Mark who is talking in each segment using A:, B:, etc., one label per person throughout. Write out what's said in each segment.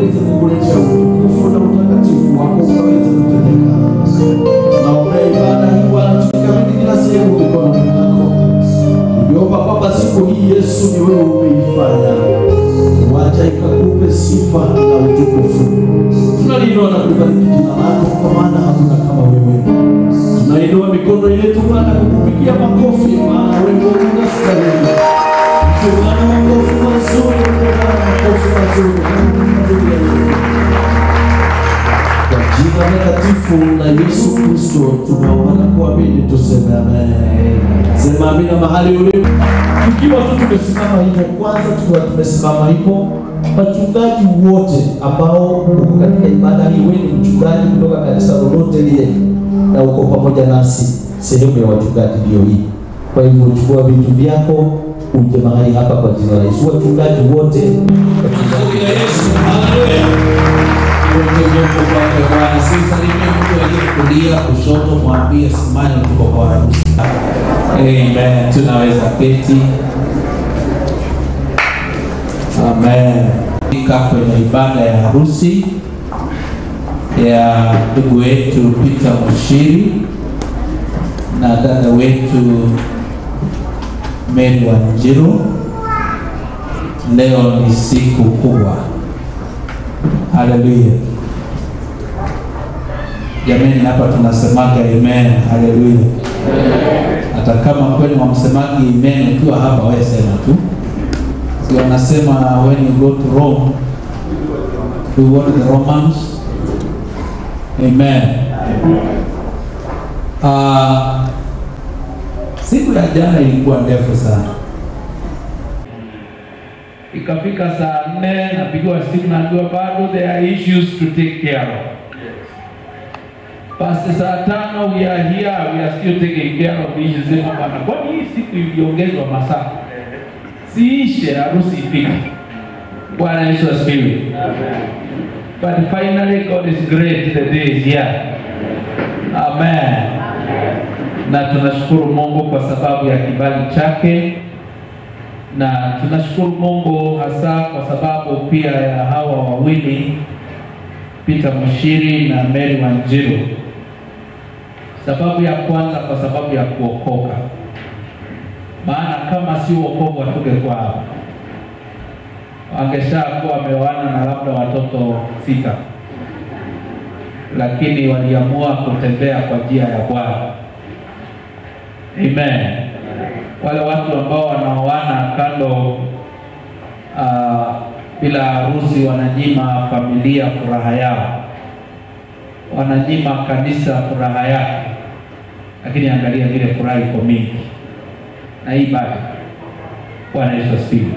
A: ukaweze kukuletea utukufu na utakatifu wako ukaweze kutendeka. Tunaombea ibada hii Bwana, tukikabidhi kila sehemu mikononi mwako. Tunaomba kwamba siku hii Yesu ni wewe umeifanya, wacha ikakupe sifa na utukufu. Tunaliinua na kubariki jina lako, kwa maana hakuna kama wewe. Tunainua mikono yetu Bwana kukupigia makofi, maana wewe unastahili. Tuna makofi mazuri, makofi mazuri. Kwa jina takatifu la Yesu Kristo tunaomba na kuamini, tuseme amen. Sema amina mahali ulipo. Tukiwa tu tumesimama hivyo, kwanza tukiwa tumesimama hivyo, wachungaji wote ambao uko katika ibada hii, wewe ni mchungaji kutoka kanisa lolote lile na uko pamoja nasi, sehemu ya wachungaji ndio hii. Kwa hivyo chukua vitu vyako uje mahali hapa kwa jina la Yesu. Wachungaji wote, wachungaji wa Yesu, haleluya. Bwana, sisi salimia mtu aliyekulia kushoto, mwambie simama tuko kwa harusi. Amen. Tunaweza keti. Amen. Nika kwenye ibada ya harusi ya ndugu wetu Peter Mushiri na dada wetu Mary Wanjiru. Leo ni siku kubwa. Haleluya. Jamani, hapa tunasemaga amen. Haleluya. Hata kama kweli wamsemaji amen ukiwa hapa, wewe sema tu. Sio wanasema when you go to Rome, do what the Romans. Amen. Siku ya jana ilikuwa ndefu sana. Ikafika saa 4 napigiwa simu naambiwa bado there are issues to take care of. Past saa 5 we are here, we are still taking care of issues. Sema bwana, kwa nini siku iliongezwa masaa? Siishe harusi ifike. Bwana Yesu asifiwe. But finally God is great, the day is here. Amen. Na tunashukuru Mungu kwa sababu ya kibali chake, na tunashukuru Mungu hasa kwa sababu pia ya hawa wawili, Peter Mushiri na Mary Wanjiru. Sababu ya kwanza kwa sababu ya kuokoka. Maana kama si wokovu hatungekuwa hapa. Wangeshakuwa wameoana na labda watoto 6. Lakini waliamua kutembea kwa njia ya Bwana. Amen. Wale watu ambao wanaoana kando bila harusi wananyima familia furaha yao, wananyima kanisa furaha yake. Lakini angalia vile furaha iko mingi na hii bado. Bwana Yesu asifiwe.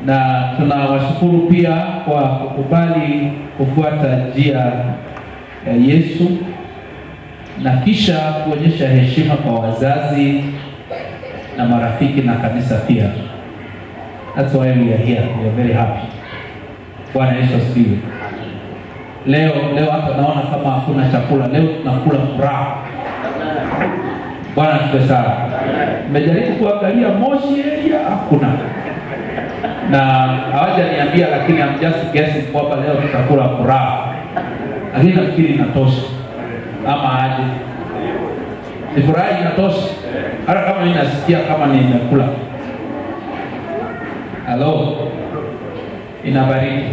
A: Na tunawashukuru pia kwa kukubali kufuata njia ya Yesu na kisha kuonyesha heshima kwa wazazi na marafiki na kanisa pia. That's why we are here. We are very happy. Bwana Yesu asifiwe. Leo hata naona kama hakuna chakula. Leo tunakula furaha. Bwana asifiwe sana. Nimejaribu kuangalia Moshi area hakuna. Na hawajaniambia, lakini I'm just guessing kwamba leo tutakula furaha. Lakini nafikiri inatosha. Ama aje? Si furaha inatosha? Hata kama ninasikia kama nimekula. Hello. Inabariki.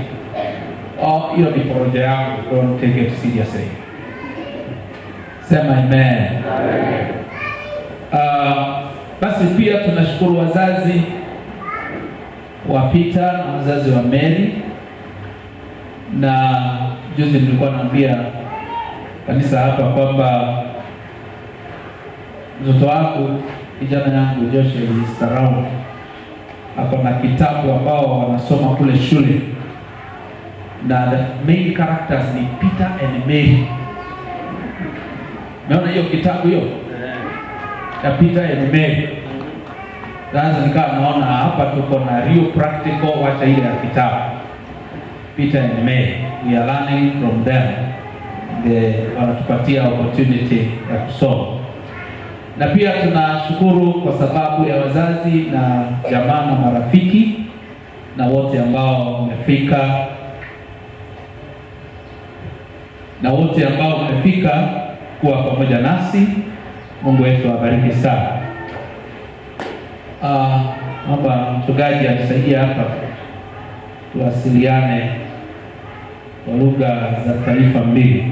A: Hiyo ni poroja yangu. Don't take it seriously. Sema amen. Basi pia tunashukuru wazazi wa Peter na wazazi wa Mary. Na juzi nilikuwa naambia kanisa hapa kwamba mtoto wangu, kijana yangu Joshua Starau, hapo na kitabu ambao wanasoma kule shule, na the main characters ni Peter and Mary. Naona hiyo kitabu hiyo ya Peter and Mary. Sasa nikawa naona hapa tuko na real practical, wacha ile ya kitabu Peter and Mary. We are learning from them. Wanatupatia opportunity ya kusoma. Na pia tunashukuru kwa sababu ya wazazi na jamaa na marafiki na wote ambao wamefika kuwa pamoja nasi. Mungu wetu awabariki sana. Hapa mchungaji anisaidie hapa tuwasiliane kwa lugha za taifa mbili.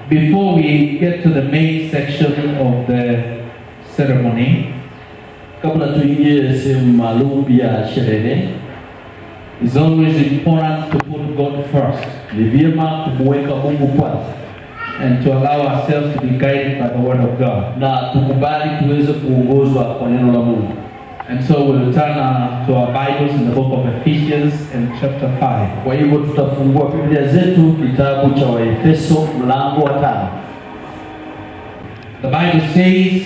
A: Before we get to the main section of the ceremony,
B: kabla tuingie sehemu maalum ya sherehe,
A: it's always important to put God first.
B: Ni vyema kumweka Mungu kwanza,
A: and to allow ourselves to be guided by the word of God.
B: Na tukubali tuweze kuongozwa kwa neno la Mungu.
A: And so we'll turn to our Bibles in the book of Ephesians in chapter 5.
B: Kwa hivyo tutafungua Biblia zetu kitabu cha Waefeso mlango wa 5.
A: The Bible says,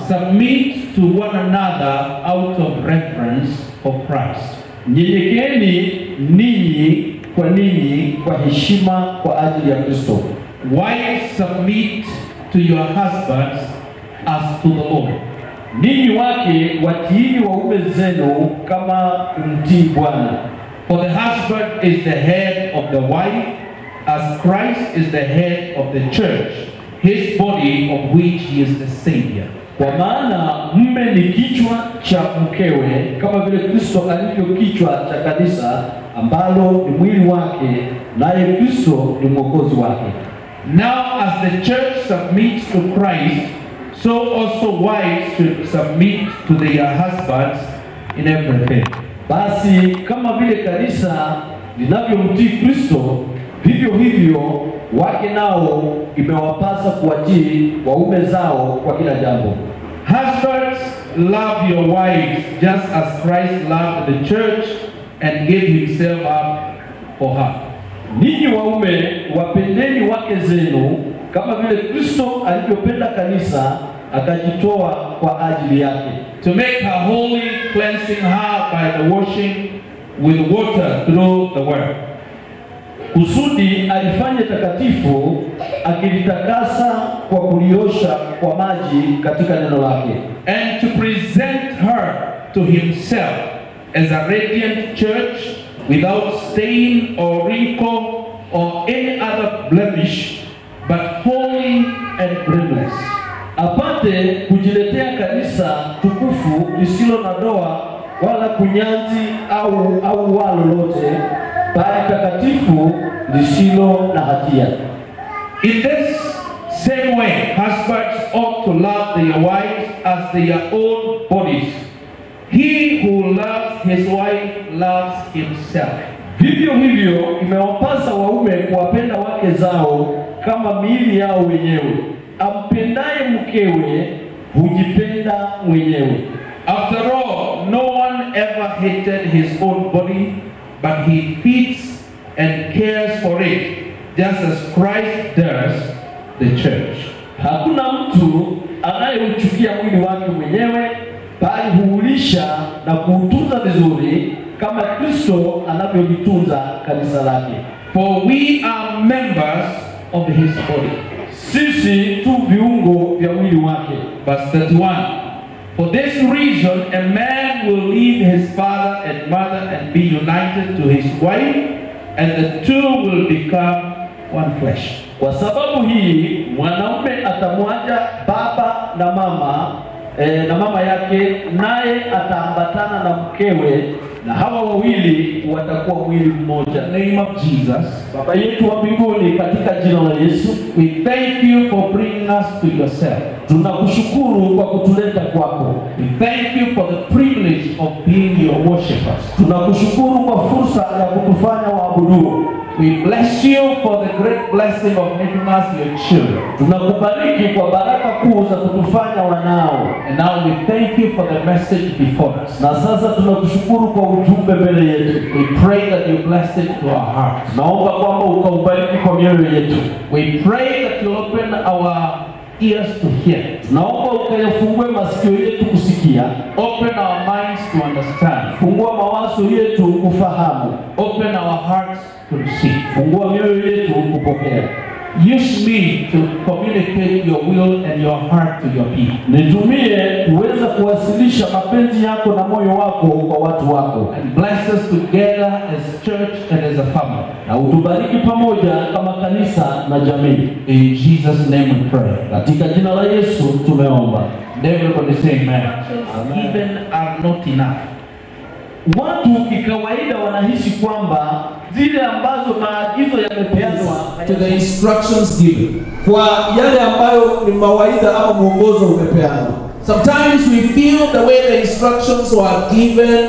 A: submit to one another out of reverence for Christ.
B: Nyenyekeeni ninyi kwa ninyi kwa heshima kwa ajili ya Kristo.
A: Wives, submit to your husbands as to the Lord.
B: Ninyi wake watiini waume zenu kama kumtii Bwana.
A: For the husband is the head of the wife, as Christ is the head of the church, his body, of which he is the Savior.
B: Kwa maana mume ni kichwa cha mkewe, kama vile Kristo alivyo kichwa cha kanisa, ambalo ni mwili wake, naye Kristo ni mwokozi wake.
A: Now as the church submits to Christ, so also wives should submit to their husbands in everything.
B: Basi kama vile kanisa linavyomtii Kristo, vivyo hivyo wake nao imewapasa kuwatii waume zao kwa kila jambo.
A: Husbands, love your wives just as Christ loved the church and gave himself up for her.
B: Ninyi waume wapendeni wake zenu kama vile Kristo alivyopenda kanisa akajitoa kwa ajili yake.
A: To make her holy, cleansing her by the washing with water through the word.
B: Kusudi alifanye takatifu, akilitakasa kwa kuliosha kwa maji katika neno lake.
A: And to present her to himself as a radiant church without stain or wrinkle or any other blemish, but holy and blameless.
B: Apate kujiletea kanisa tukufu lisilo na doa wala kunyanzi au wala lolote, bali takatifu lisilo na hatia.
A: In this same way, husbands ought to love their wives as their own bodies. He who loves his wife loves himself.
B: Vivyo hivyo imewapasa waume kuwapenda wake zao kama miili yao wenyewe. Ampendaye mkewe hujipenda mwenyewe.
A: After all, no one ever hated his own body, but he feeds and cares for it, just as Christ does the church.
B: Hakuna mtu anayeuchukia mwili wake mwenyewe, bali huulisha na kuutunza vizuri kama Kristo anavyolitunza kanisa lake.
A: For we are members of his body.
B: Sisi tu viungo vya mwili wake.
A: Verse 31. For this reason a man will leave his father and mother and be united to his wife, and the two will become one flesh.
B: Kwa sababu hii mwanaume atamwacha baba na mama yake, naye ataambatana na mkewe, na hawa wawili watakuwa mwili mmoja.
A: In the name of Jesus,
B: Baba yetu wa mbinguni, katika jina la Yesu,
A: we thank you for bringing us to yourself.
B: Tunakushukuru kwa kutuleta kwako.
A: We thank you for the privilege of being your worshipers.
B: Tunakushukuru kwa fursa ya kutufanya waabudu.
A: We bless you for the great blessing of making us your children.
B: Tunakubariki kwa baraka kuu za kutufanya wanao.
A: And now we thank you for the message before us.
B: Na sasa tunakushukuru kwa ujumbe mbele yetu.
A: We pray that you bless it to our hearts.
B: Naomba kwamba ukaubariki kwa mioyo yetu.
A: We pray that you open our ears to hear.
B: Naomba ukayafungue masikio yetu kusikia.
A: Open our minds to understand.
B: Fungua mawazo yetu kufahamu.
A: Open our hearts to receive.
B: Fungua mioyo yetu kupokea.
A: Use me to communicate your will and your heart to your people.
B: Nitumie uweza kuwasilisha mapenzi yako na moyo wako kwa watu wako.
A: And bless us together as church and as a family.
B: Na utubariki pamoja kama kanisa na jamii.
A: In Jesus' name we pray.
B: Katika jina la Yesu tumeomba.
A: Everybody say amen. Even are not enough.
B: Watu kikawaida wanahisi kwamba zile ambazo maagizo yamepeanwa
C: to the instructions given,
B: kwa yale ambayo ni mawaidha ama mwongozo umepeanwa.
C: sometimes we feel the way the instructions were given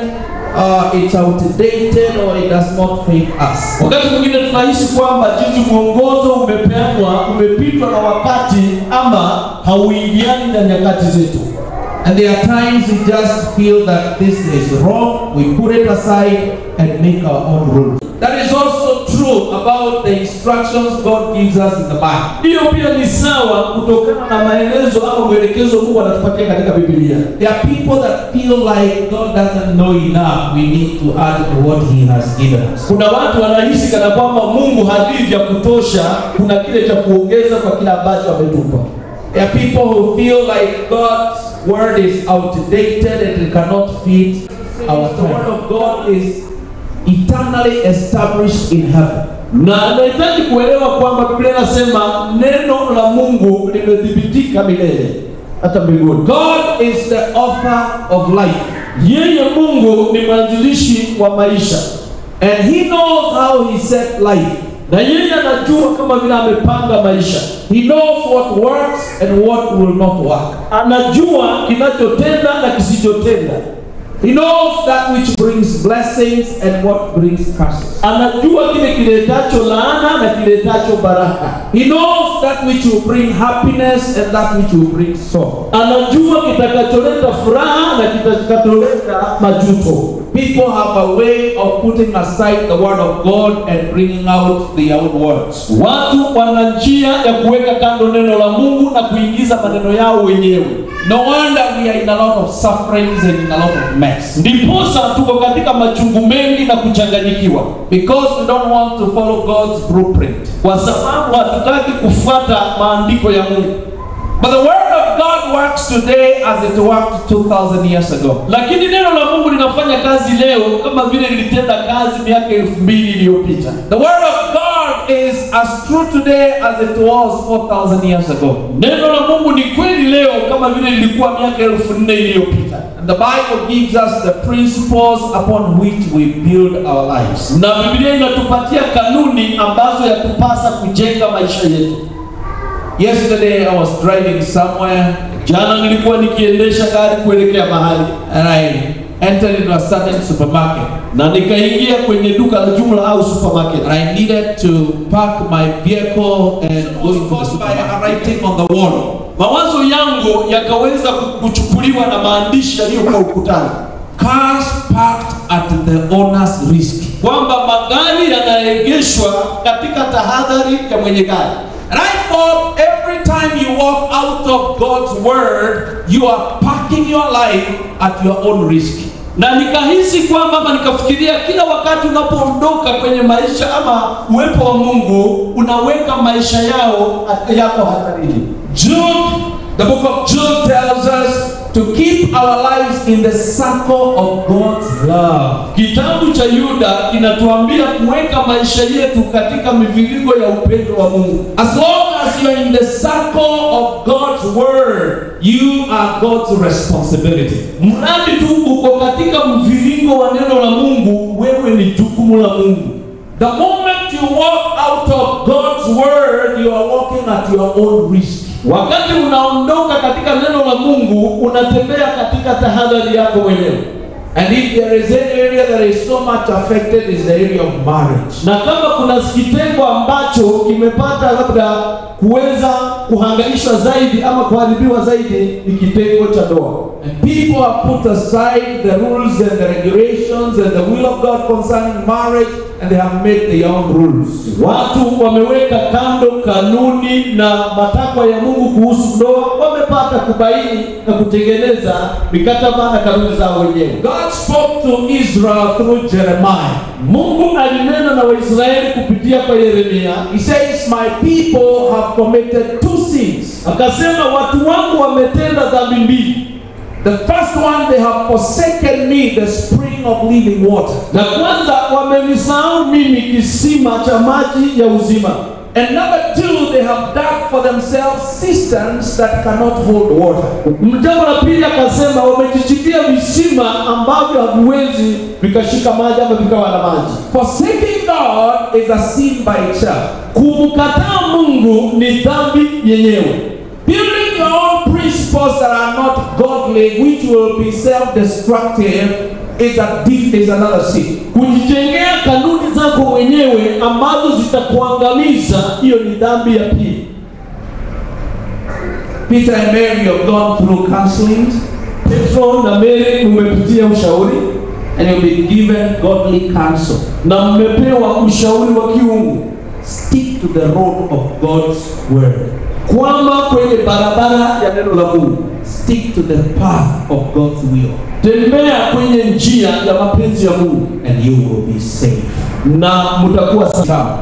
C: it's outdated or it does not fit us.
B: Wakati mwingine tunahisi kwamba jinsi mwongozo umepeanwa umepitwa na wakati ama hauingiani na nyakati zetu.
C: And there are times we just feel that this is wrong, we put it aside and make our own rules. That is also true about the instructions God gives us in the Bible.
B: Hiyo pia ni sawa kutokana na maelezo au mwelekezo Mungu anatupatia katika Biblia.
C: There are people that feel like God doesn't know enough, we need to add to what he has given us.
B: Kuna watu wanahisi kana kwamba Mungu hajui vya kutosha, kuna kile cha kuongeza kwa kile ambacho ametupa.
C: There are people who feel like God's word is outdated and it cannot fit our time. The word of God is eternally established in heaven.
B: Na anahitaji kuelewa kwamba Biblia inasema neno la Mungu limedhibitika milele hata mbinguni.
C: God is the author of life.
B: Yeye Mungu ni mwanzilishi wa maisha.
C: And he knows how he set life.
B: Na yeye anajua kama vile amepanga maisha.
C: He knows what works and what will not work.
B: Anajua kinachotenda na kisichotenda.
C: He knows that which brings blessings and what brings curses.
B: Anajua kile kiletacho laana na kiletacho baraka.
C: He knows that which will bring happiness and that which will bring sorrow.
B: Anajua kitakacholeta furaha na kitakacholeta majuto.
C: People have a way of putting aside the word of God and bringing out their own words.
B: Watu wana njia ya kuweka kando neno la Mungu na kuingiza maneno yao wenyewe.
C: No wonder we are in a lot of sufferings and in a lot of mess.
B: Ndiposa tuko katika machungu mengi na kuchanganyikiwa.
C: Because we don't want to follow God's blueprint.
B: Kwa sababu hatutaki kufuata maandiko ya Mungu.
C: But the word of God works today as it worked 2000 years ago.
B: Lakini neno la Mungu linafanya kazi leo kama vile lilitenda kazi miaka 2000 iliyopita.
C: The word of God is as true today as it was 4000 years ago.
B: Neno la Mungu ni kweli leo kama vile lilikuwa miaka 4000 iliyopita.
C: And the Bible gives us the principles upon which we build our lives.
B: Na Biblia inatupatia kanuni ambazo yatupasa kujenga maisha yetu.
C: Yesterday I was driving somewhere.
B: Jana nilikuwa nikiendesha gari kuelekea mahali.
C: And I entered into a certain supermarket.
B: Na nikaingia kwenye duka la jumla au supermarket.
C: And I needed to park my vehicle and go into the supermarket. By writing on the wall.
B: Mawazo yangu yakaweza kuchukuliwa na maandishi yaliyokuwa ukutani.
C: Cars parked at the owner's risk.
B: Kwamba magari yanaegeshwa katika tahadhari ya mwenye gari.
C: And I thought every time you walk out of God's word, you are parking your life at your own risk.
B: Na nikahisi kwamba ama nikafikiria kila wakati unapoondoka kwenye maisha ama uwepo wa Mungu unaweka maisha yako hatarini.
C: Jude, the book of Jude tells us to keep our lives in the circle of God's love.
B: Kitabu cha Yuda kinatuambia kuweka maisha yetu katika miviringo ya upendo wa Mungu.
C: As long as you are in the circle of God's word, you are God's responsibility.
B: Mradi tu uko katika mviringo wa neno la Mungu, wewe ni jukumu la Mungu.
C: The moment you walk out of God's word, you are walking at your own risk.
B: Wakati unaondoka katika neno la Mungu, unatembea katika tahadhari yako mwenyewe.
C: And if there is any area that is so much affected, is the area of marriage.
B: Na kama kuna kitengo ambacho kimepata labda kuweza kuhangaishwa zaidi ama kuharibiwa zaidi, ni kitengo cha ndoa.
C: And people have put aside the rules and the regulations and the will of God concerning marriage, and they have made their own rules.
B: Watu wameweka kando kanuni na matakwa ya Mungu kuhusu ndoa, wamepata kubaini na kutengeneza mikataba na kanuni zao wenyewe.
C: God spoke to Israel through Jeremiah.
B: Mungu alinena na Waisraeli kupitia kwa Yeremia.
C: He says, my people have committed two sins.
B: Akasema watu wangu wametenda dhambi mbili.
C: The first one, they have forsaken me, the spring of living water.
B: Na kwanza wamenisahau mimi kisima cha maji ya uzima.
C: And number two, they have dug for themselves cisterns that cannot hold water.
B: Jambo la pili akasema wamejichimbia visima ambavyo haviwezi vikashika maji ama vikawa na maji.
C: Forsaking God is a sin by itself.
B: Kumkataa Mungu ni dhambi yenyewe.
C: Building your own principles that are not godly, which will be self-destructive, is another sin.
B: Kujijengea kanuni zako mwenyewe ambazo zitakuangamiza, hiyo ni dhambi ya pili.
C: Peter and Mary have gone through counseling.
B: Petro na Mary mmepitia ushauri,
C: and you'll be given godly counsel.
B: Na mmepewa ushauri wa kiungu.
C: Stick to the road of God's word.
B: Kwamba kwenye barabara ya neno la Mungu.
C: Stick to the path of God's will.
B: Tembea kwenye njia ya mapenzi ya Mungu,
C: and you will be safe.
B: Na mtakuwa salama.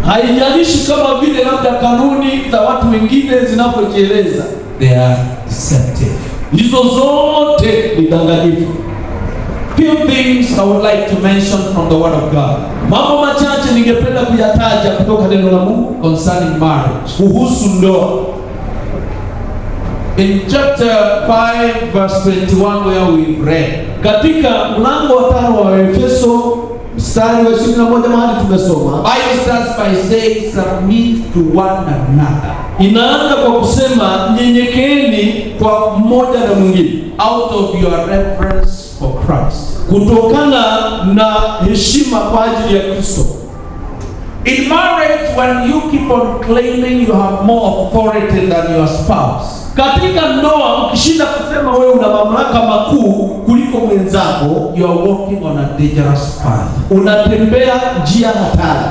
B: Haijalishi kama vile labda kanuni za watu wengine zinapojieleza.
C: They are deceptive.
B: Hizo zote ni danganyifu.
C: Few things I would like to mention from the word of God.
B: Mambo machache ningependa kuyataja kutoka neno la Mungu
C: concerning marriage.
B: Kuhusu ndoa.
C: In chapter 5 verse 21 where we read,
B: katika mlango wa 5 wa Efeso mstari wa 21 mahali tumesoma,
C: Bible starts by saying submit to one another.
B: Inaanza kwa kusema nyenyekeeni kwa mmoja na mwingine,
C: out of your reverence for Christ,
B: kutokana na heshima kwa ajili ya Kristo.
C: In marriage, when you keep on claiming you have more authority than your spouse,
B: katika ndoa ukishinda kusema wewe una mamlaka makuu kuliko mwenzako,
C: you are walking on a dangerous path.
B: Unatembea njia hatari.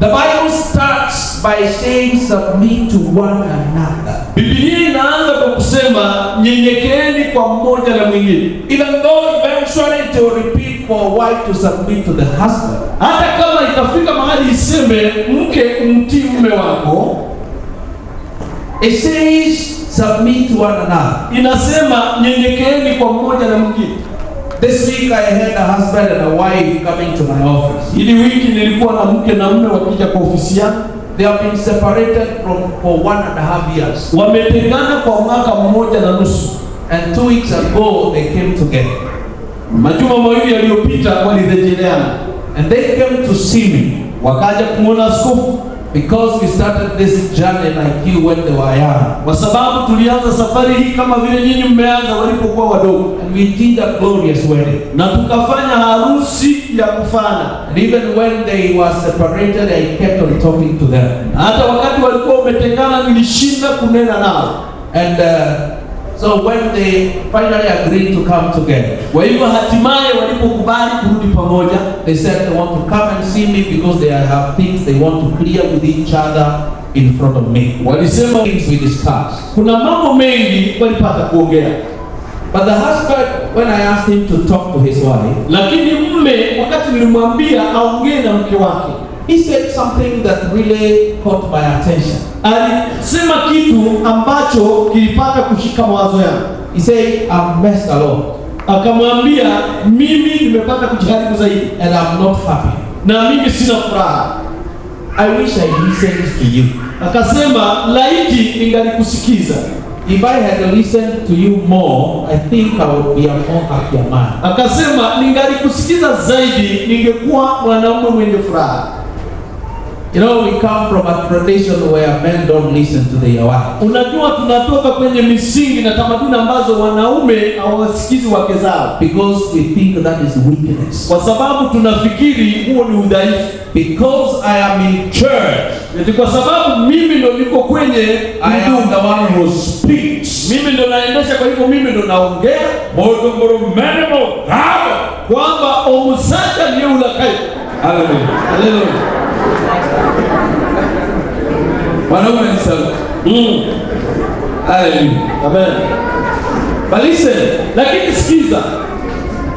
C: The Bible starts by saying submit to one another.
B: Biblia inaanza kwa kusema nyenyekeeni kwa mmoja na mwingine.
C: Even though eventually it will repeat for a wife to submit to the husband.
B: Hata kama itafika mahali iseme mke umtii mume wako,
C: it says submit to one another.
B: Inasema nyenyekeeni kwa mmoja na mwingine.
C: This week I had a husband and a wife coming to my office.
B: Hili wiki nilikuwa na mke na mume wakija kwa ofisi yangu.
C: They have been separated for 1.5 years.
B: Wametengana kwa mwaka mmoja na nusu.
C: And 2 weeks ago they came together.
B: Majuma mawili yaliyopita walirejeleana.
C: And they came to see me.
B: Wakaja kumuona askofu.
C: Because we started this journey like you when they were young.
B: Kwa sababu tulianza safari hii kama vile nyinyi mmeanza walipokuwa wadogo.
C: And we did a glorious wedding.
B: Na tukafanya harusi ya kufana.
C: And even when they were separated, I kept on talking to them.
B: Hata wakati walikuwa wametengana nilishinda kunena nao.
C: And so when they finally agreed to come together,
B: kwa hivyo hatimaye walipokubali kurudi pamoja,
C: they said they want to come and see me because they have things they want to clear with each other in front of me.
B: Walisema
C: things we discussed.
B: Kuna mambo mengi walipata kuongea.
C: But the husband, when I asked him to talk to his wife,
B: lakini mume wakati nilimwambia aongee na mke wake,
C: he said something that really caught my attention.
B: Alisema kitu ambacho kilipata kushika mawazo yangu.
C: He said, I've messed a lot.
B: Akamwambia mimi nimepata kujiharibu zaidi
C: and I'm not happy.
B: Na mimi sina furaha.
C: I wish I listened to you.
B: Akasema laiti ningalikusikiza.
C: If I had listened to you more, I think I would be a more happier man.
B: Akasema ningalikusikiza zaidi ningekuwa mwanamume mwenye furaha.
C: You know, we come from a tradition where men don't listen to their wives.
B: Unajua tunatoka kwenye misingi na tamaduni ambazo wanaume hawasikizi wake zao.
C: Because we think that is weakness.
B: Kwa sababu tunafikiri huo ni udhaifu.
C: Because I am in church.
B: Ni kwa sababu mimi ndo niko kwenye
C: I am the one who speaks.
B: Mimi ndo naendesha, kwa hivyo mimi ndo naongea.
C: Modo meno gabo.
B: kwamba omusajja niye ulakayo.
C: Hallelujah.
B: Hallelujah.
C: Wanaume ni sawa. Hallelujah.
B: Amen.
C: But listen,
B: Lakini sikiza,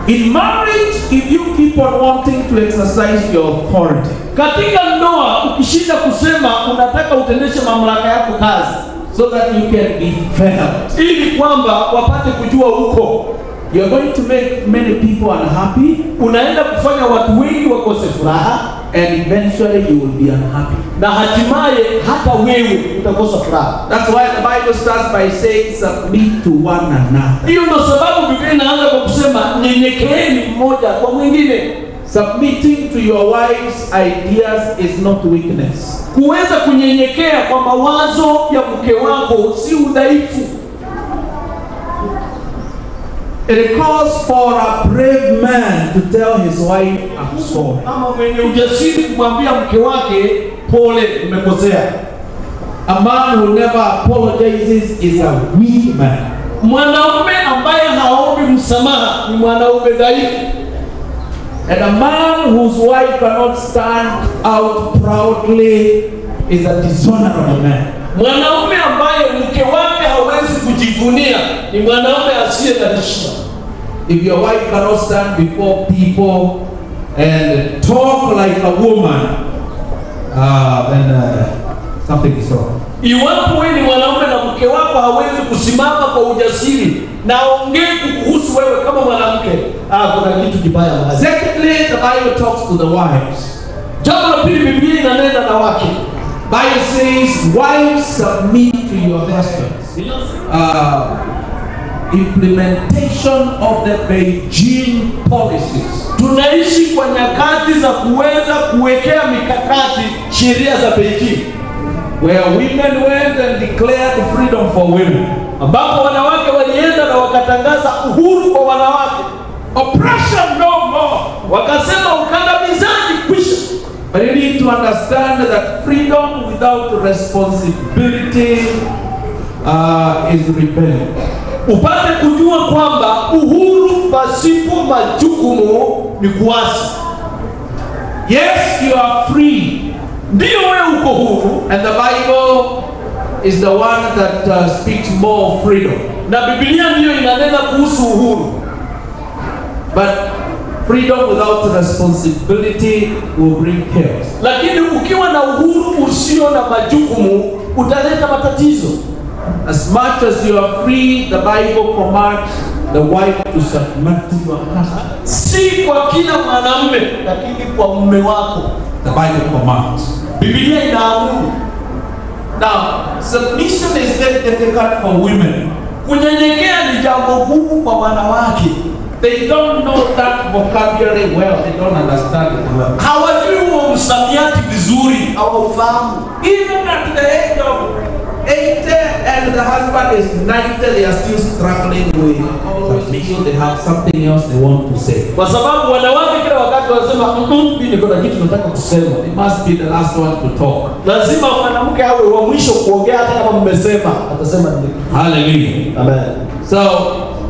C: in marriage, if you keep on wanting to exercise your authority,
B: katika ndoa ukishinda kusema unataka utendeshe mamlaka yako kazi
C: so that you can be felt,
B: ili kwamba wapate kujua huko,
C: you're going to make many people unhappy,
B: unaenda kufanya watu wengi wakose furaha,
C: and eventually you will be unhappy.
B: na hatimaye hata wewe utakosa furaha.
C: That's why the Bible starts by saying, submit to one another.
B: Hiyo ndio sababu Biblia inaanza kwa kusema nyenyekeeni mmoja kwa mwingine.
C: Submitting to your wife's ideas is not weakness.
B: Kuweza kunyenyekea kwa mawazo ya mke wako si udhaifu.
C: It calls for a brave man to tell his wife, I'm sorry.
B: Kama mwenye ujasiri kumwambia mke wake pole, umekosea.
C: A man who never apologizes is a weak man.
B: Mwanaume ambaye haombi msamaha ni mwanaume dhaifu.
C: And a man whose wife cannot stand out proudly is a dishonorable man.
B: Mwanaume ambaye mke wake hawezi kujivunia ni mwanaume asiye na heshima.
C: If your wife cannot stand before people and talk like a woman, then something is wrong.
B: Iwapo wewe ni mwanaume na mke wako hawezi kusimama kwa ujasiri na aongee kuhusu wewe kama mwanamke, kuna kitu kibaya mahali.
C: Secondly, the Bible talks to the wives.
B: Jambo la pili, Biblia inanena na wake.
C: Bible says, wives, submit to your husbands. Implementation of the Beijing policies.
B: Tunaishi kwa nyakati za kuweza kuwekea mikakati sheria za Beijing,
C: where women went and declared freedom for women,
B: ambapo wanawake walienda na wakatangaza uhuru kwa wanawake.
C: Oppression no more.
B: Wakasema ukandamizaji kwisha.
C: But you need to understand that freedom without responsibility is rebellion.
B: Upate kujua kwamba uhuru pasipo majukumu ni kuasi.
C: Yes, you are free.
B: Ndio wewe uko huru.
C: And the Bible is the one that speaks more of freedom.
B: Na Biblia ndiyo inanena kuhusu uhuru.
C: But freedom without responsibility will bring chaos.
B: Lakini ukiwa na uhuru usio na majukumu utaleta matatizo.
C: As much as you are free, the Bible commands the wife to submit to your husband.
B: Si kwa kila mwanamume, lakini kwa mume wako.
C: The Bible commands.
B: Biblia inaamuru.
C: Now, submission is very difficult for women.
B: Kunyenyekea ni jambo gumu kwa wanawake.
C: They don't know that vocabulary well. They don't understand it well.
B: Hawajui huo msamiati vizuri, hawaufahamu.
C: Even at the age of 80 and the husband is 90, they are still struggling with submission. They have something else they want to say.
B: Kwa sababu wanawake kila wakati wanasema mimi niko na kitu nataka kusema.
C: They must be the last one to talk.
B: Lazima mwanamke awe wa mwisho kuongea, hata kama mmesema atasema nini.
C: Hallelujah.
B: Amen.
C: So,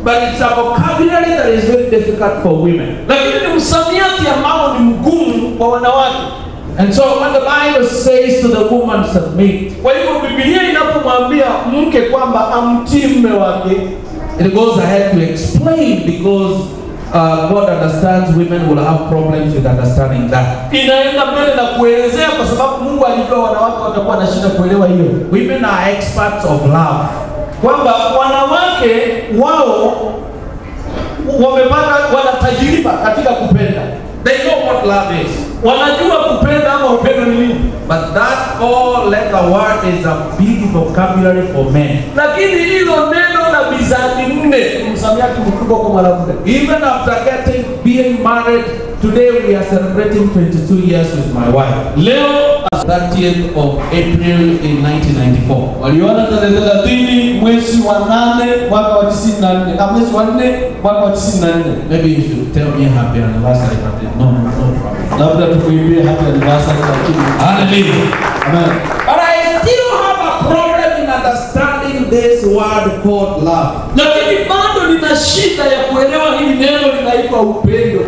C: but it's a vocabulary that is very difficult for women.
B: Lakini ni msamiati ambao ni mgumu kwa wanawake.
C: And so when the Bible says to the woman, submit,
B: Kwa hivyo Biblia inapomwambia mke kwamba amtii mume wake,
C: it goes ahead to explain, because God understands women will have problems with understanding that.
B: inaenda mbele na kuelezea kwa sababu Mungu alijua wanawake watakuwa na shida kuelewa hiyo.
C: Women are experts of love.
B: Kwamba wanawake wao wana tajiriba katika kupenda.
C: They know what love is.
B: Wanajua kupenda ama upendo ni nini.
C: But that four-letter word is a big vocabulary for men.
B: Lakini hilo neno la mizani nne msamiati mkubwa kwa mwanamke.
C: Even after being married, today we are celebrating 22 years with my wife.
B: Leo
C: 30th of April in 1994.
B: waliona tarehe 30 mwezi wa 8 mwaka wa 94, na mwezi wa 4 mwaka wa 94.
C: Maybe you should tell me happy anniversary, but no problem.
B: Labda tukuimbie happy anniversary lakini.
C: Hallelujah.
B: Amen.
C: But I still have a problem in understanding this word called love.
B: Lakini bado nina nina shida ya kuelewa hili neno linaitwa upendo.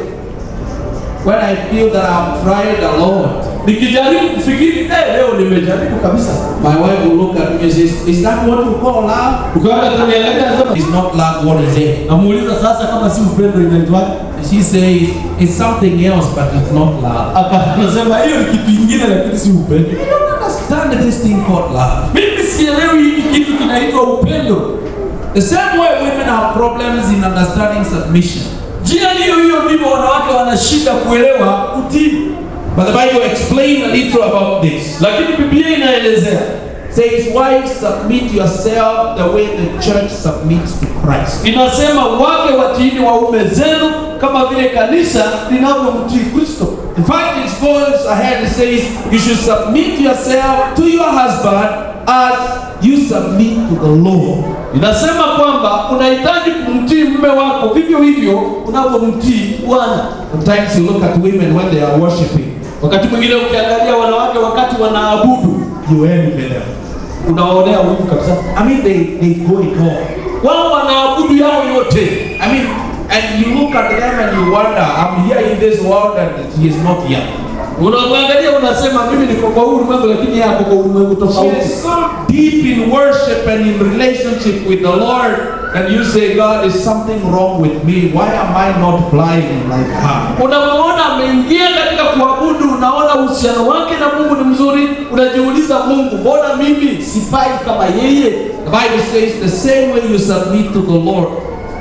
C: When I feel that I've tried a lot,
B: Nikijaribu kufikiri leo nimejaribu kabisa.
C: my wife will look at me and says, "Is that what you call love?"
B: Ukaanza kuniangalia sema
C: It's not love. What is it?
B: namuuliza sasa kama si upendo inaitwa?
C: She says it's something else, but it's not love.
B: Akasema hiyo ni kitu kingine lakini si upendo.
C: I don't understand this thing called love.
B: Mimi sielewi hiki kitu kinaitwa upendo.
C: The same way women have problems in understanding submission.
B: Njia hiyo ndivyo wanawake wana shida kuelewa utii.
C: But the Bible explains a little about this.
B: Lakini Biblia inaelezea,
C: Says, wives, submit yourself the way the church submits to Christ.
B: inasema wake watiini waume zenu kama vile kanisa linavyomtii Kristo.
C: In fact, it goes ahead and says, you should submit yourself to your husband as you submit to the Lord.
B: Inasema kwamba unahitaji kumtii mume wako vivyo hivyo unavyomtii Bwana.
C: Sometimes you look at women when they are worshiping.
B: Wakati mwingine ukiangalia wanawake wakati wanaabudu,
C: You envy them.
B: unawaonea wivu kabisa.
C: I mean, they go it all.
B: Wao wanaabudu yao yote.
C: I mean, and you look at them and you wonder, I'm here in this world and he is not here.
B: Unaangalia unasema mimi niko kwa ulimwengu lakini yeye ako kwa ulimwengu
C: She
B: tofauti.
C: is so deep in worship and in relationship with the Lord, and you say, God, is something wrong with me? Why am I not flying like her?
B: Unapoona ameingia katika kuabudu, unaona uhusiano wake na Mungu ni mzuri, unajiuliza Mungu, mbona mimi sipai kama yeye?
C: The Bible says the same way you submit to the Lord,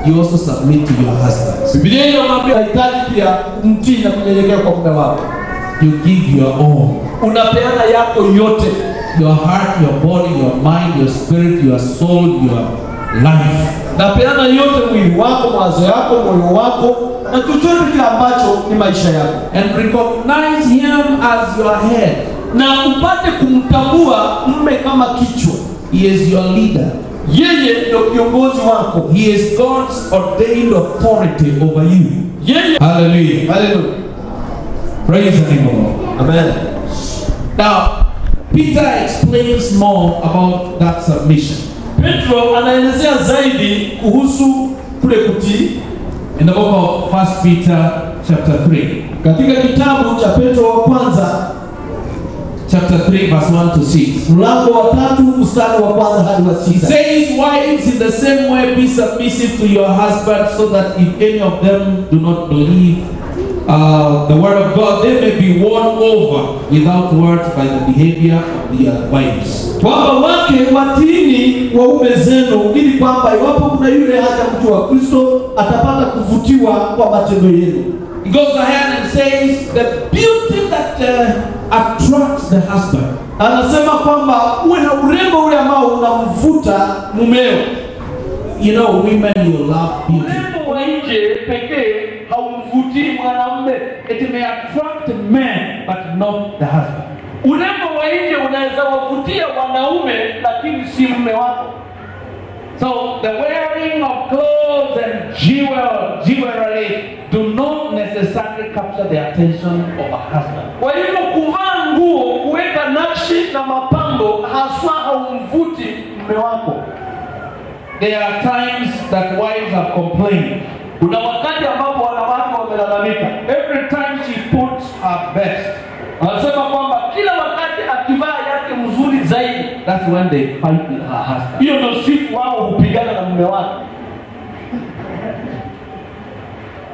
C: you also submit to your husbands.
B: Biblia inamwambia unahitaji pia kumtii na kunyenyekea kwa mume wako.
C: You give your own.
B: Unapeana yako yote.
C: Your heart, your body, your mind, your spirit, your soul, your life.
B: Napeana yote, mwili wako, mawazo yako, moyo wako, na chochote kile ambacho ni maisha yako.
C: And recognize him as your head.
B: Na upate kumtambua mume kama kichwa.
C: He is your leader.
B: Yeye ndio kiongozi wako.
C: He is God's ordained authority over you.
B: Yeye.
C: Hallelujah.
B: Hallelujah.
C: Praise the name of God.
B: Amen.
C: Now, Peter explains more about that submission.
B: Petro anaelezea zaidi kuhusu kule kutii.
C: In the book of 1 Peter chapter 3.
B: Katika kitabu cha Petro wa kwanza
C: Chapter 3 verse 1 to 6.
B: mlango wa 3 mstari wa kwanza hadi wa 6.
C: He says, wives, in the same way be submissive to your husband, so that if any of them do not believe the word of God, they may be won over without words by the behavior of their wives.
B: Kwamba wake watiini waume zenu, ili kwamba iwapo kuna yule hajamjua Kristo atapata kuvutiwa kwa matendo yenu.
C: He goes ahead and says the beauty that attracts the husband.
B: Anasema kwamba uwe na urembo ule ambao unamvuta mumeo.
C: You know, women, you love beauty.
B: Urembo wa nje pekee haumvutii mwanamume.
A: It may attract men, but not the husband.
B: Urembo wa nje unaweza wavutia wanaume lakini si mume wako.
A: So the wearing of clothes and jewelry do not necessarily capture the attention of a husband.
B: Kwa hivyo kuvaa nguo, kuweka nakshi na mapambo haswa haumvuti mume wako.
A: There are times that wives have complained.
B: Kuna wakati ambapo wanawake wamelalamika.
A: Every time she puts her best,
B: Anasema kwamba kila wakati akivaa yake mzuri zaidi,
A: that's when they fight with her husband.
B: hiyo ndio siku wao hupigana na mume wake.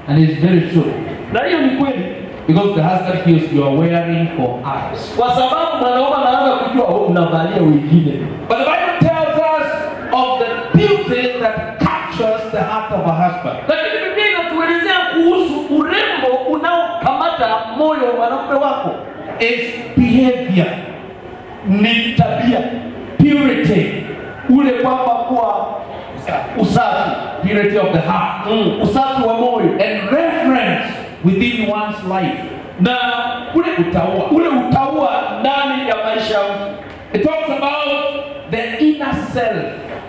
A: And it's very true.
B: Na hiyo ni kweli.
A: Because the husband feels you are wearing for others.
B: Kwa sababu mwanaume anaanza kujua unavalia wengine.
A: But the Bible tells us of the beauty that captures the heart of a husband.
B: Lakini Biblia inatuelezea kuhusu urembo unaokamata moyo wa mwanaume wako.
A: It's behavior,
B: Ni tabia,
A: purity,
B: ule kwamba kuwa usafi,
A: purity of the heart,
B: usafi wa moyo,
A: and reverence within one's life.
B: na
A: Ule utaua.
B: ule utaua ndani ya maisha ya mtu.
A: It talks about the inner self,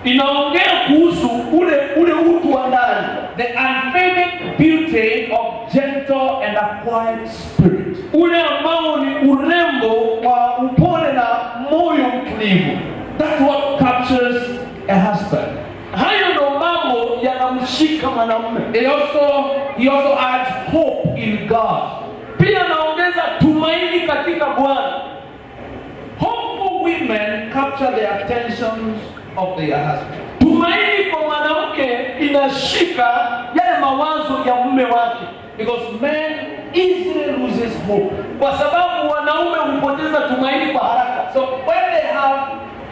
B: Inaongea kuhusu ule utu wa ndani,
A: the unfailing beauty of gentle and a quiet spirit.
B: ule ambao ni urembo wa upole na moyo mtulivu.
A: That's what captures a husband.
B: Hayo ndo mambo unamshika mwanamume.
A: He also adds hope in God.
B: Pia anaongeza tumaini katika Bwana.
A: Hopeful women capture the attention of their husband.
B: Tumaini kwa mwanamke inashika yale mawazo ya mume wake.
A: Because men easily loses hope.
B: Kwa sababu wanaume hupoteza tumaini kwa haraka.
A: So when they have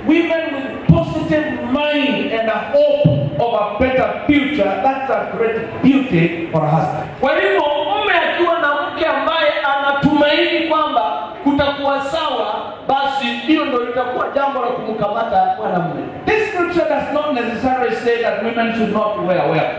A: women with positive mind and a hope of a better future, that's a great beauty for a husband.
B: Kwa hivyo mume akiwa na mke ambaye anatumaini kwamba kutakuwa sawa, basi hiyo ndio itakuwa jambo la kumkamata mwanamume.
A: This scripture does not necessarily say that women should not wear well.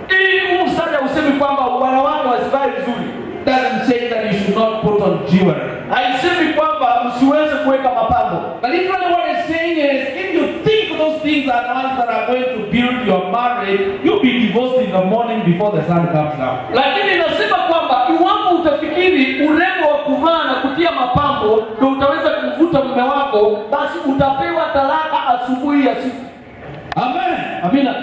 B: Hii mstari usemi kwamba wanawake wasivae vizuri.
A: Doesn't say that you should not put on jewelry.
B: Haisemi kwamba msiweze kuweka mapambo.
A: But literally what it's saying is, if you think those things are ones that are going to build your marriage, you'll be divorced in the morning before the sun comes out.
B: Lakini nasema kwamba iwapo utafikiri urembo wa kuvaa na kutia mapambo ndio utaweza kumvuta mume wako, basi utapewa talaka asubuhi ya siku.
A: Amen.
B: Amina.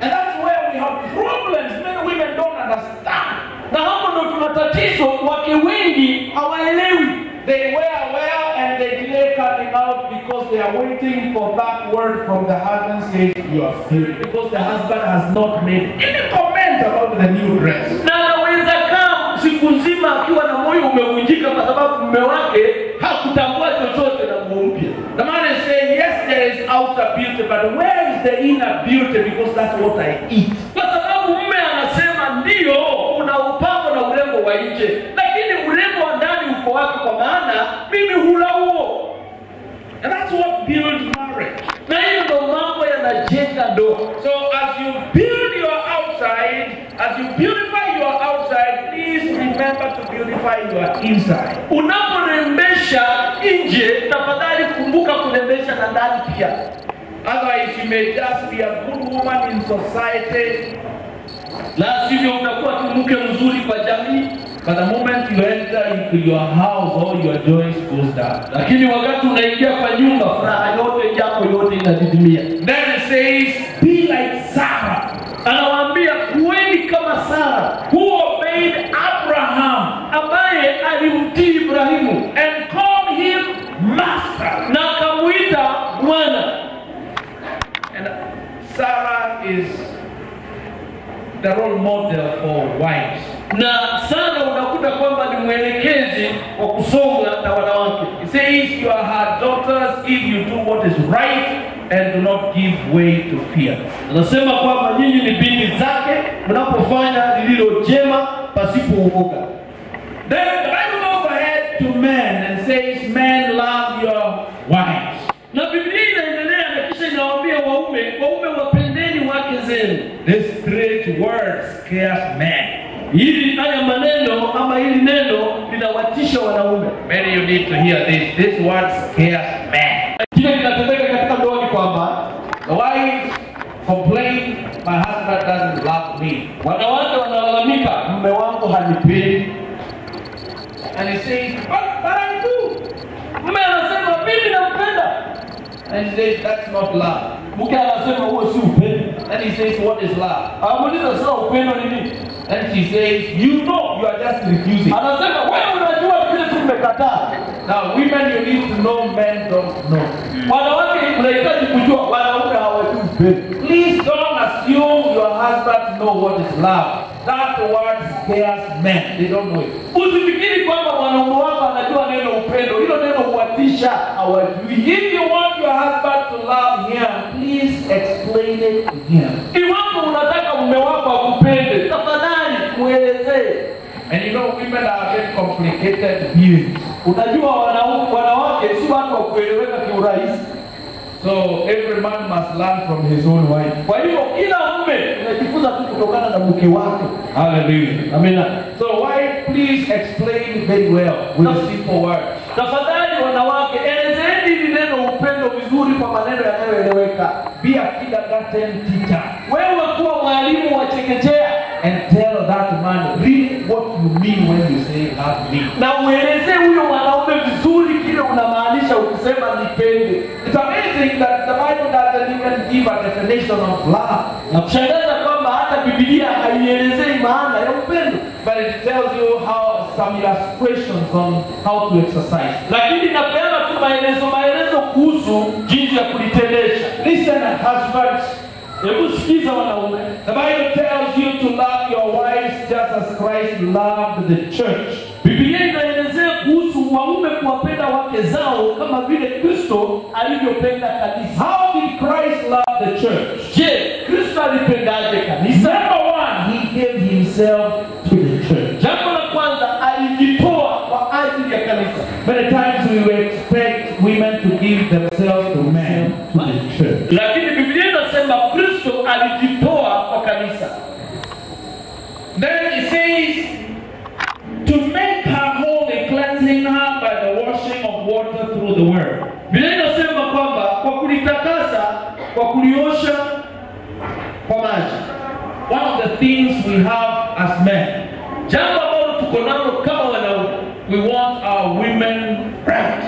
A: And that's where we have problems. Many women don't understand.
B: Na hapo ndio tuna tatizo, wake wengi hawaelewi.
A: They wear well and they delay coming out because they are waiting for that word from the husband says you are free. Because the husband has not made any comment about the new dress.
B: Na anaweza kaa siku nzima akiwa na moyo umevunjika kwa sababu mume wake hakutambua chochote na nguo mpya.
A: The man is saying, yes, there is outer beauty, but where is the inner beauty? Because that's what I eat.
B: Kwa sababu mume anasema ndio una upambo na urembo wa nje, lakini urembo wa ndani uko wapi? Kwa maana mimi hula huo.
A: And that's what builds marriage.
B: Na hiyo ndio mambo yanajenga ndoa.
A: So as you build your outside, as you beautify your outside, please remember to beautify your inside.
B: Unaporembesha nje, tafadhali kumbuka kurembesha na ndani pia.
A: Otherwise you may just be a good woman in society.
B: La sivyo utakuwa tu mke mzuri kwa jamii.
A: But the moment you enter into your house, all your joys goes down.
B: Lakini wakati unaingia kwa nyumba, furaha yote yako yote inadidimia.
A: Then it says, be like Sarah.
B: Anawaambia kuweni kama Sara,
A: who obeyed Abraham,
B: ambaye alimtii Ibrahimu
A: and called him master.
B: na akamuita bwana.
A: And Sarah is the role model for wives.
B: Na Sara unakuta kwamba ni mwelekezi wa kusomwa na wanawake.
A: It says you are her daughters if you do what is right and do not give way to fear.
B: Anasema kwamba nyinyi ni binti zake mnapofanya lililo jema pasipo uoga.
A: Then the Bible goes ahead to men and says, men, love your wives.
B: Na Biblia inaendelea na kisha inawaambia waume wapendeni wake zenu.
A: This great word scares men.
B: Hili haya maneno ama hili neno linawatisha wanaume.
A: Many you need to hear this. This word scares men.
B: Kile kinatendeka katika ndoa ni kwamba
A: the wives complain, my husband doesn't love me.
B: Wanawake wanalalamika, mume wangu hanipendi.
A: And he says, but I do.
B: Mume anasema mimi nampenda.
A: And he says, that's not love.
B: Mke anasema huo si upendo.
A: And he says, what is love?
B: Amuuliza sasa upendo ni nini?
A: And she says, you know, you are just refusing.
B: Anasema wewe unajua vile tumekataa.
A: Now women, you need to know, men don't know.
B: Wanawake mnahitaji kujua, wanaume hawajui upendo.
A: Please don't assume your husband know what is love. That word scares men. They don't know it.
B: Usifikiri kwamba mwanaume wako anajua neno upendo. Hilo neno huwatisha, hawajui.
A: If you want your husband to love him, please explain it to him.
B: Iwapo unataka mume wako akupende, tafadhali muelezee.
A: And you know, women are very complicated beings.
B: Unajua wanawake si watu wa kueleweka kiurahisi.
A: So every man must learn from his own wife.
B: Kwa hiyo kila mume anajifunza tu kutokana na mke wake.
A: Hallelujah.
B: Amina.
A: So wife, please explain very well with simple words.
B: Tafadhali wanawake, elezeeni hili neno upendo vizuri kwa maneno yanayoeleweka.
A: Be a kindergarten teacher.
B: Wewe kuwa mwalimu wa chekechea
A: and tell that man really what you mean when you say love me.
B: Na uelezee huyo mwanaume vizuri kile unamaanisha ukisema nipende.
A: It's amazing that the Bible doesn't even give a definition of love.
B: Na kushangaza kwamba hata Biblia haielezei maana ya upendo,
A: but it tells you how some illustrations on how to exercise.
B: lakini inapeana tu maelezo kuhusu jinsi ya kulitendesha.
A: Listen, husbands.
B: Hebu sikiza wanaume.
A: The Bible tells you to love your wives just as Christ loved the church.
B: Biblia inaelezea kuhusu waume kuwapenda wake zao kama vile Kristo alivyopenda kanisa.
A: How did Christ love the church?
B: Je, Kristo alipendaje kanisa?
A: Number one, he gave himself to the church.
B: Jambo la kwanza, alijitoa kwa ajili ya kanisa.
A: Many times we will expect women to give themselves to men, to the church.
B: Lakini Biblia inasema Kristo alijitoa kwa kanisa.
A: Then it says, to make her holy, cleansing her by the washing of water through the word.
B: Biblia inasema kwamba kwa kulitakasa, kwa kuliosha kwa maji.
A: One of the things we have as men,
B: Jambo ambalo tuko nalo kama wanaume,
A: we want our women right.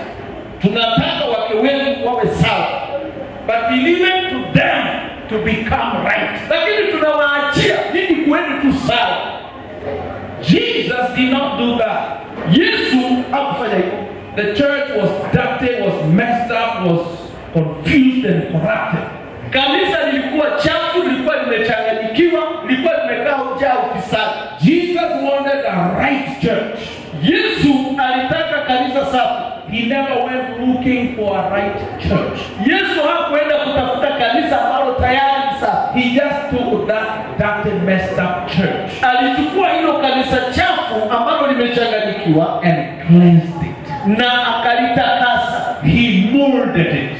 B: tunataka wake wetu wawe sawa,
A: But we leave it to them to become right.
B: lakini tunawaachia ili kuweni tu sawa.
A: Jesus did not do that.
B: Yesu hakufanya hivyo.
A: The church was dirty, was messed up, was confused and corrupted.
B: Kanisa lilikuwa chafu, lilikuwa limechanganyikiwa, lilikuwa limekaa ujaa ufisadi.
A: Jesus wanted a right church.
B: Yesu alitaka kanisa safi.
A: He never went looking for a right church.
B: Yesu hakuenda kutafuta kanisa ambalo tayari ni safi.
A: He just took that dirty, messed up church
B: Alichukua hilo kanisa chafu ambalo limechanganyikiwa
A: and cleansed it.
B: na akalitakasa.
A: He molded it.